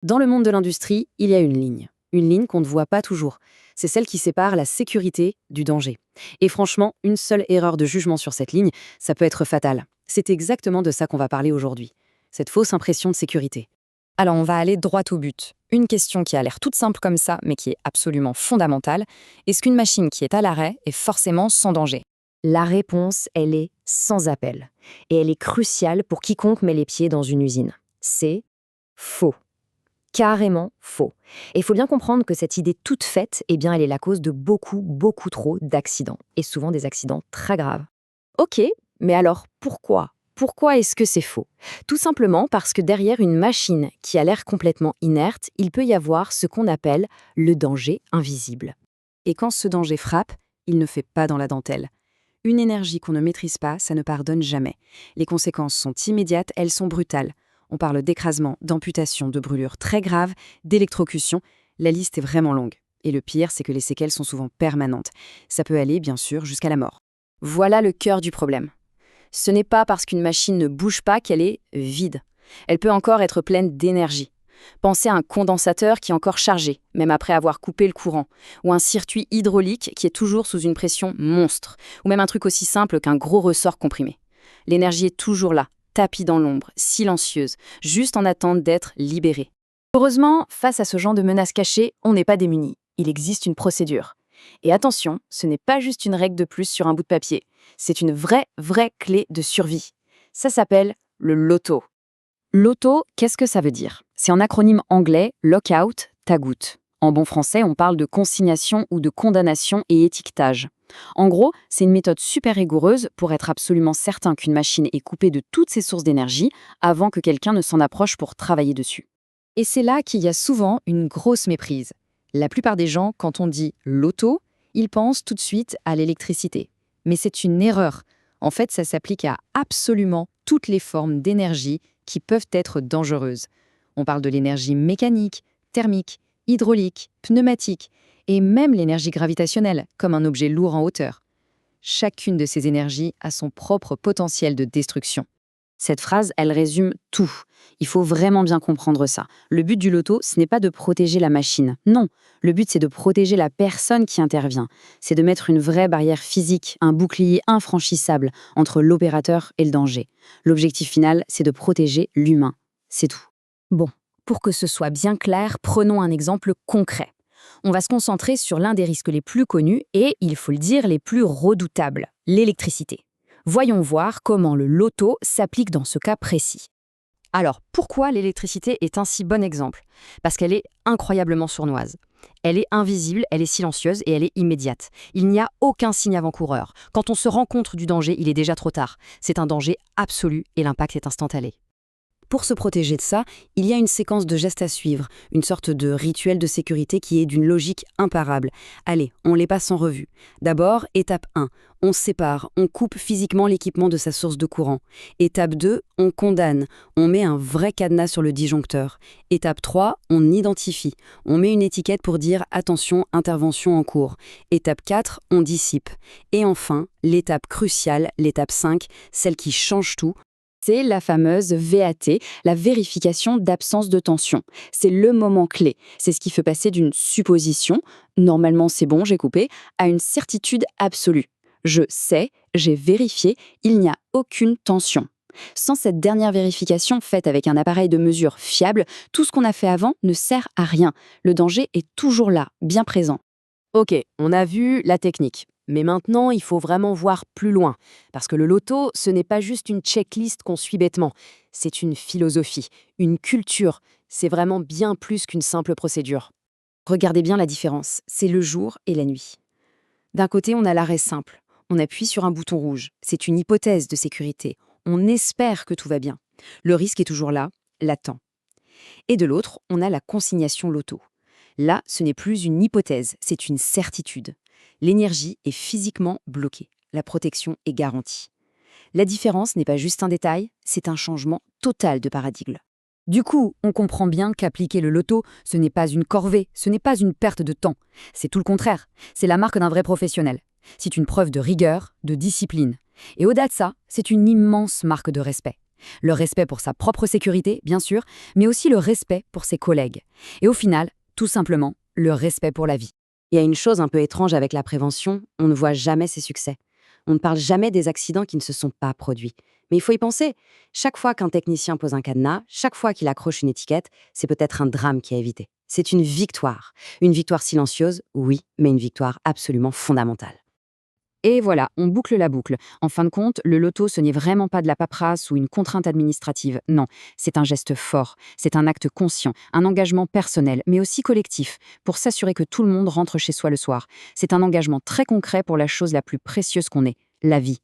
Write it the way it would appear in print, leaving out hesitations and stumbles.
Dans le monde de l'industrie, il y a une ligne. Une ligne qu'on ne voit pas toujours. C'est celle qui sépare la sécurité du danger. Et franchement, une seule erreur de jugement sur cette ligne, ça peut être fatal. C'est exactement de ça qu'on va parler aujourd'hui. Cette fausse impression de sécurité. Alors on va aller droit au but. Une question qui a l'air toute simple comme ça, mais qui est absolument fondamentale. Est-ce qu'une machine qui est à l'arrêt est forcément sans danger? La réponse, elle est sans appel. Et elle est cruciale pour quiconque met les pieds dans une usine. C'est faux. Carrément faux. Et il faut bien comprendre que cette idée toute faite, eh bien, elle est la cause de beaucoup trop d'accidents. Et souvent des accidents très graves. Ok, mais alors pourquoi? Pourquoi est-ce que c'est faux? Tout simplement parce que derrière une machine qui a l'air complètement inerte, il peut y avoir ce qu'on appelle le danger invisible. Et quand ce danger frappe, il ne fait pas dans la dentelle. Une énergie qu'on ne maîtrise pas, ça ne pardonne jamais. Les conséquences sont immédiates, elles sont brutales. On parle d'écrasement, d'amputation, de brûlures très graves, d'électrocution. La liste est vraiment longue. Et le pire, c'est que les séquelles sont souvent permanentes. Ça peut aller, bien sûr, jusqu'à la mort. Voilà le cœur du problème. Ce n'est pas parce qu'une machine ne bouge pas qu'elle est vide. Elle peut encore être pleine d'énergie. Pensez à un condensateur qui est encore chargé, même après avoir coupé le courant, ou un circuit hydraulique qui est toujours sous une pression monstre, ou même un truc aussi simple qu'un gros ressort comprimé. L'énergie est toujours là, tapie dans l'ombre, silencieuse, juste en attente d'être libérée. Heureusement, face à ce genre de menaces cachées, on n'est pas démunis. Il existe une procédure. Et attention, ce n'est pas juste une règle de plus sur un bout de papier. C'est une vraie clé de survie. Ça s'appelle le LOTO. LOTO, qu'est-ce que ça veut dire? C'est en acronyme anglais Lockout, Tagout. En bon français, on parle de consignation ou de condamnation et étiquetage. En gros, c'est une méthode super rigoureuse pour être absolument certain qu'une machine est coupée de toutes ses sources d'énergie avant que quelqu'un ne s'en approche pour travailler dessus. Et c'est là qu'il y a souvent une grosse méprise. La plupart des gens, quand on dit l'auto, ils pensent tout de suite à l'électricité. Mais c'est une erreur. En fait, ça s'applique à absolument toutes les formes d'énergie qui peuvent être dangereuses. On parle de l'énergie mécanique, thermique, hydraulique, pneumatique, et même l'énergie gravitationnelle, comme un objet lourd en hauteur. Chacune de ces énergies a son propre potentiel de destruction. Cette phrase, elle résume tout. Il faut vraiment bien comprendre ça. Le but du loto, ce n'est pas de protéger la machine. Non, le but, c'est de protéger la personne qui intervient. C'est de mettre une vraie barrière physique, un bouclier infranchissable entre l'opérateur et le danger. L'objectif final, c'est de protéger l'humain. C'est tout. Bon, pour que ce soit bien clair, prenons un exemple concret. On va se concentrer sur l'un des risques les plus connus et, il faut le dire, les plus redoutables, l'électricité. Voyons voir comment le loto s'applique dans ce cas précis. Alors, pourquoi l'électricité est un si bon exemple? Parce qu'elle est incroyablement sournoise. Elle est invisible, elle est silencieuse et elle est immédiate. Il n'y a aucun signe avant-coureur. Quand on se rend compte du danger, il est déjà trop tard. C'est un danger absolu et l'impact est instantané. Pour se protéger de ça, il y a une séquence de gestes à suivre, une sorte de rituel de sécurité qui est d'une logique imparable. Allez, on les passe en revue. D'abord, étape 1, on sépare, on coupe physiquement l'équipement de sa source de courant. Étape 2, on condamne, on met un vrai cadenas sur le disjoncteur. Étape 3, on identifie, on met une étiquette pour dire « attention, intervention en cours ». Étape 4, on dissipe. Et enfin, l'étape cruciale, l'étape 5, celle qui change tout, c'est la fameuse VAT, la vérification d'absence de tension. C'est le moment clé. C'est ce qui fait passer d'une supposition, normalement c'est bon, j'ai coupé, à une certitude absolue. Je sais, j'ai vérifié, il n'y a aucune tension. Sans cette dernière vérification faite avec un appareil de mesure fiable, tout ce qu'on a fait avant ne sert à rien. Le danger est toujours là, bien présent. Ok, on a vu la technique. Mais maintenant, il faut vraiment voir plus loin. Parce que le loto, ce n'est pas juste une checklist qu'on suit bêtement. C'est une philosophie, une culture. C'est vraiment bien plus qu'une simple procédure. Regardez bien la différence. C'est le jour et la nuit. D'un côté, on a l'arrêt simple. On appuie sur un bouton rouge. C'est une hypothèse de sécurité. On espère que tout va bien. Le risque est toujours là, latent. Et de l'autre, on a la consignation loto. Là, ce n'est plus une hypothèse, c'est une certitude. L'énergie est physiquement bloquée. La protection est garantie. La différence n'est pas juste un détail, c'est un changement total de paradigme. Du coup, on comprend bien qu'appliquer le loto, ce n'est pas une corvée, ce n'est pas une perte de temps. C'est tout le contraire. C'est la marque d'un vrai professionnel. C'est une preuve de rigueur, de discipline. Et au-delà de ça, c'est une immense marque de respect. Le respect pour sa propre sécurité, bien sûr, mais aussi le respect pour ses collègues. Et au final, tout simplement, le respect pour la vie. Il y a une chose un peu étrange avec la prévention, on ne voit jamais ses succès. On ne parle jamais des accidents qui ne se sont pas produits. Mais il faut y penser. Chaque fois qu'un technicien pose un cadenas, chaque fois qu'il accroche une étiquette, c'est peut-être un drame qui a évité. C'est une victoire. Une victoire silencieuse, oui, mais une victoire absolument fondamentale. Et voilà, on boucle la boucle. En fin de compte, le loto, ce n'est vraiment pas de la paperasse ou une contrainte administrative. Non, c'est un geste fort, c'est un acte conscient, un engagement personnel, mais aussi collectif, pour s'assurer que tout le monde rentre chez soi le soir. C'est un engagement très concret pour la chose la plus précieuse qu'on ait, la vie.